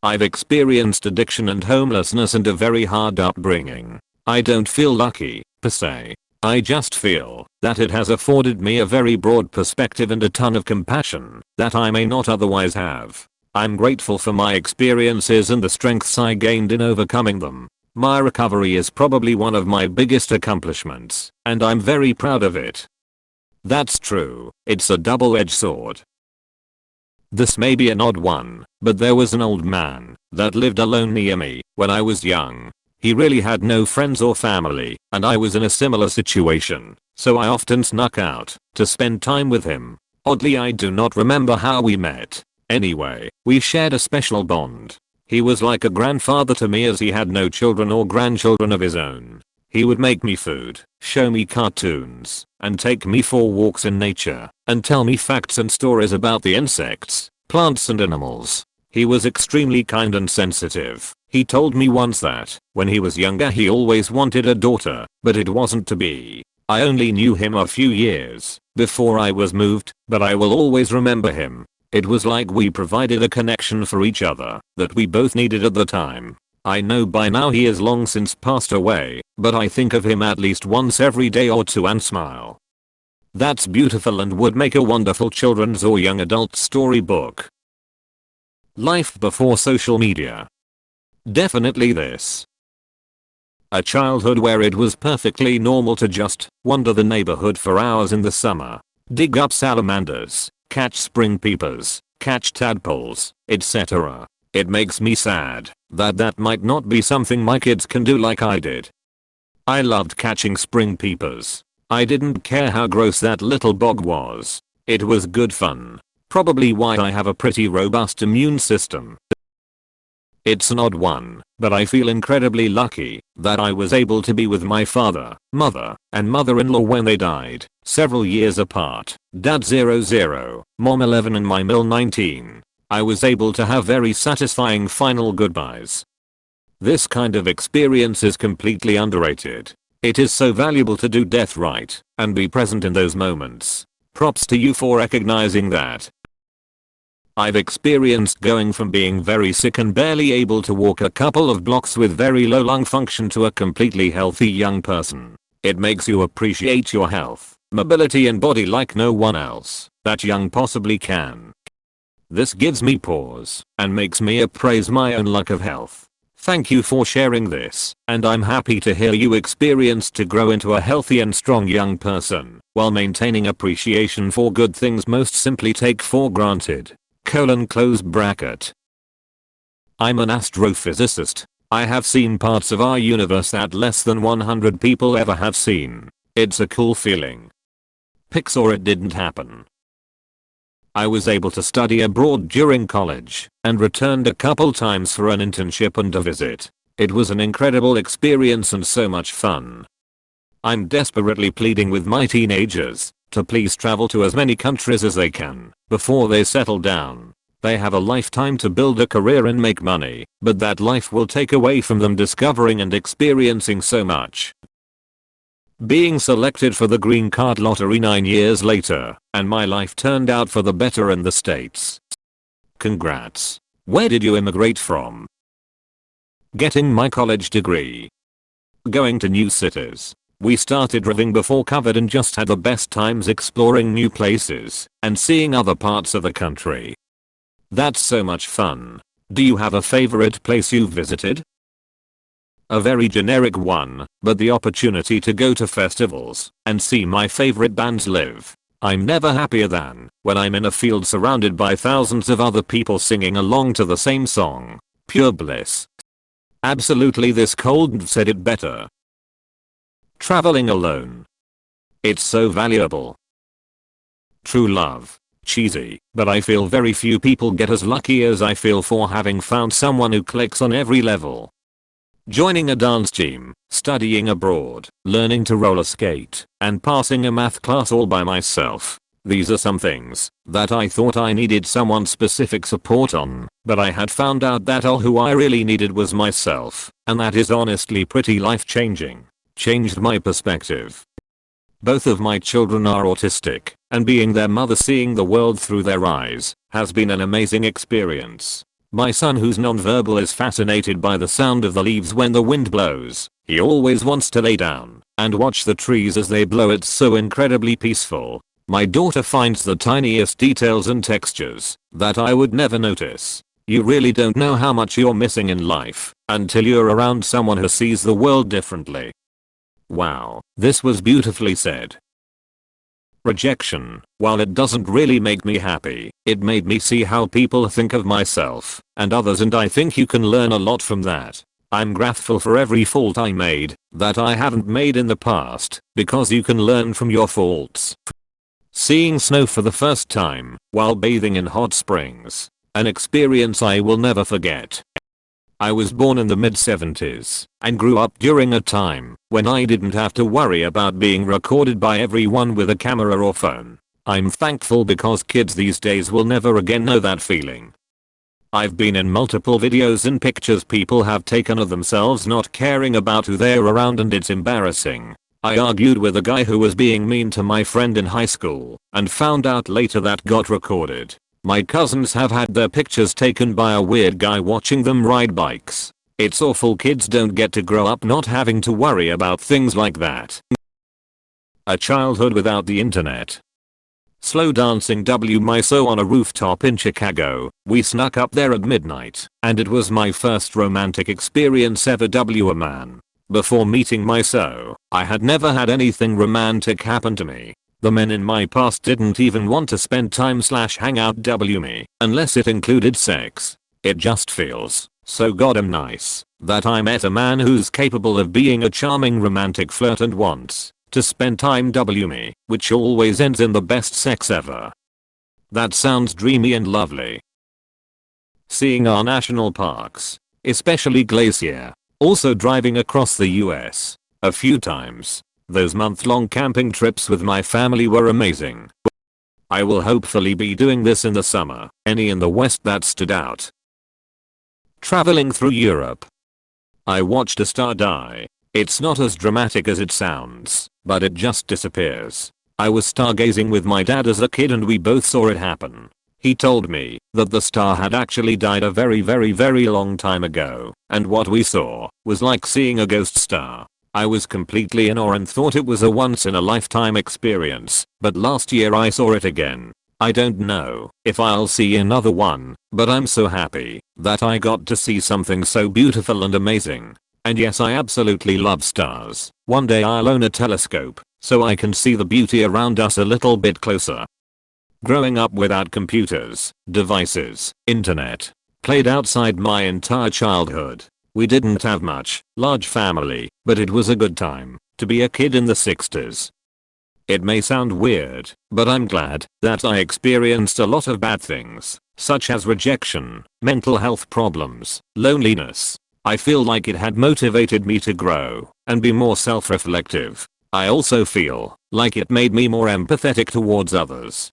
I've experienced addiction and homelessness and a very hard upbringing. I don't feel lucky, per se. I just feel that it has afforded me a very broad perspective and a ton of compassion that I may not otherwise have. I'm grateful for my experiences and the strengths I gained in overcoming them. My recovery is probably one of my biggest accomplishments, and I'm very proud of it. That's true, it's a double-edged sword. This may be an odd one, but there was an old man that lived alone near me when I was young. He really had no friends or family, and I was in a similar situation, so I often snuck out to spend time with him. Oddly, I do not remember how we met. Anyway, we shared a special bond. He was like a grandfather to me as he had no children or grandchildren of his own. He would make me food, show me cartoons, and take me for walks in nature, and tell me facts and stories about the insects, plants and animals. He was extremely kind and sensitive. He told me once that, when he was younger, he always wanted a daughter, but it wasn't to be. I only knew him a few years before I was moved, but I will always remember him. It was like we provided a connection for each other that we both needed at the time. I know by now he has long since passed away, but I think of him at least once every day or two and smile. That's beautiful and would make a wonderful children's or young adult storybook. Life before social media. Definitely this. A childhood where it was perfectly normal to just wander the neighborhood for hours in the summer, dig up salamanders, catch spring peepers, catch tadpoles, etc. It makes me sad that that might not be something my kids can do like I did. I loved catching spring peepers. I didn't care how gross that little bog was. It was good fun. Probably why I have a pretty robust immune system. It's an odd one, but I feel incredibly lucky that I was able to be with my father, mother, and mother-in-law when they died, several years apart. Dad 00, mom 11 and my mil 19. I was able to have very satisfying final goodbyes. This kind of experience is completely underrated. It is so valuable to do death right and be present in those moments. Props to you for recognizing that. I've experienced going from being very sick and barely able to walk a couple of blocks with very low lung function to a completely healthy young person. It makes you appreciate your health, mobility and body like no one else that young possibly can. This gives me pause and makes me appraise my own lack of health. Thank you for sharing this, and I'm happy to hear you experienced to grow into a healthy and strong young person while maintaining appreciation for good things most simply take for granted. Close bracket. I'm an astrophysicist. I have seen parts of our universe that less than 100 people ever have seen. It's a cool feeling. Pixar it didn't happen. I was able to study abroad during college and returned a couple times for an internship and a visit. It was an incredible experience and so much fun. I'm desperately pleading with my teenagers to please travel to as many countries as they can before they settle down. They have a lifetime to build a career and make money, but that life will take away from them discovering and experiencing so much. Being selected for the green card lottery 9 years later, and my life turned out for the better in the States. Congrats. Where did you immigrate from? Getting my college degree. Going to new cities. We started driving before COVID and just had the best times exploring new places and seeing other parts of the country. That's so much fun. Do you have a favorite place you've visited? A very generic one, but the opportunity to go to festivals and see my favorite bands live. I'm never happier than when I'm in a field surrounded by thousands of other people singing along to the same song. Pure bliss. Absolutely, this cold said it better. Traveling alone. It's so valuable. True love. Cheesy, but I feel very few people get as lucky as I feel for having found someone who clicks on every level. Joining a dance team, studying abroad, learning to roller skate, and passing a math class all by myself. These are some things that I thought I needed someone specific support on, but I had found out that all who I really needed was myself, and that is honestly pretty life-changing. Changed my perspective. Both of my children are autistic, and being their mother seeing the world through their eyes has been an amazing experience. My son, who's nonverbal, is fascinated by the sound of the leaves when the wind blows. He always wants to lay down and watch the trees as they blow. It's so incredibly peaceful. My daughter finds the tiniest details and textures that I would never notice. You really don't know how much you're missing in life until you're around someone who sees the world differently. Wow, this was beautifully said. Rejection, while it doesn't really make me happy, it made me see how people think of myself and others, and I think you can learn a lot from that. I'm grateful for every fault I made that I haven't made in the past, because you can learn from your faults. Seeing snow for the first time while bathing in hot springs. An experience I will never forget. I was born in the mid-70s and grew up during a time when I didn't have to worry about being recorded by everyone with a camera or phone. I'm thankful because kids these days will never again know that feeling. I've been in multiple videos and pictures people have taken of themselves not caring about who they're around, and it's embarrassing. I argued with a guy who was being mean to my friend in high school and found out later that got recorded. My cousins have had their pictures taken by a weird guy watching them ride bikes. It's awful. Kids don't get to grow up not having to worry about things like that. A childhood without the internet. Slow dancing my so on a rooftop in Chicago. We snuck up there at midnight, and it was my first romantic experience ever. A man. Before meeting my so, I had never had anything romantic happen to me. The men in my past didn't even want to spend time/hang out me unless it included sex. It just feels so goddamn nice that I met a man who's capable of being a charming romantic flirt and wants to spend time me, which always ends in the best sex ever. That sounds dreamy and lovely. Seeing our national parks, especially Glacier. Also driving across the US a few times. Those month-long camping trips with my family were amazing. I will hopefully be doing this in the summer. Any in the West that stood out? Traveling through Europe. I watched a star die. It's not as dramatic as it sounds, but it just disappears. I was stargazing with my dad as a kid and we both saw it happen. He told me that the star had actually died a very long time ago, and what we saw was like seeing a ghost star. I was completely in awe and thought it was a once-in-a-lifetime experience, but last year I saw it again. I don't know if I'll see another one, but I'm so happy that I got to see something so beautiful and amazing. And yes, I absolutely love stars. One day I'll own a telescope so I can see the beauty around us a little bit closer. Growing up without computers, devices, internet. Played outside my entire childhood. We didn't have much, large family, but it was a good time to be a kid in the 60s. It may sound weird, but I'm glad that I experienced a lot of bad things, such as rejection, mental health problems, loneliness. I feel like it had motivated me to grow and be more self-reflective. I also feel like it made me more empathetic towards others.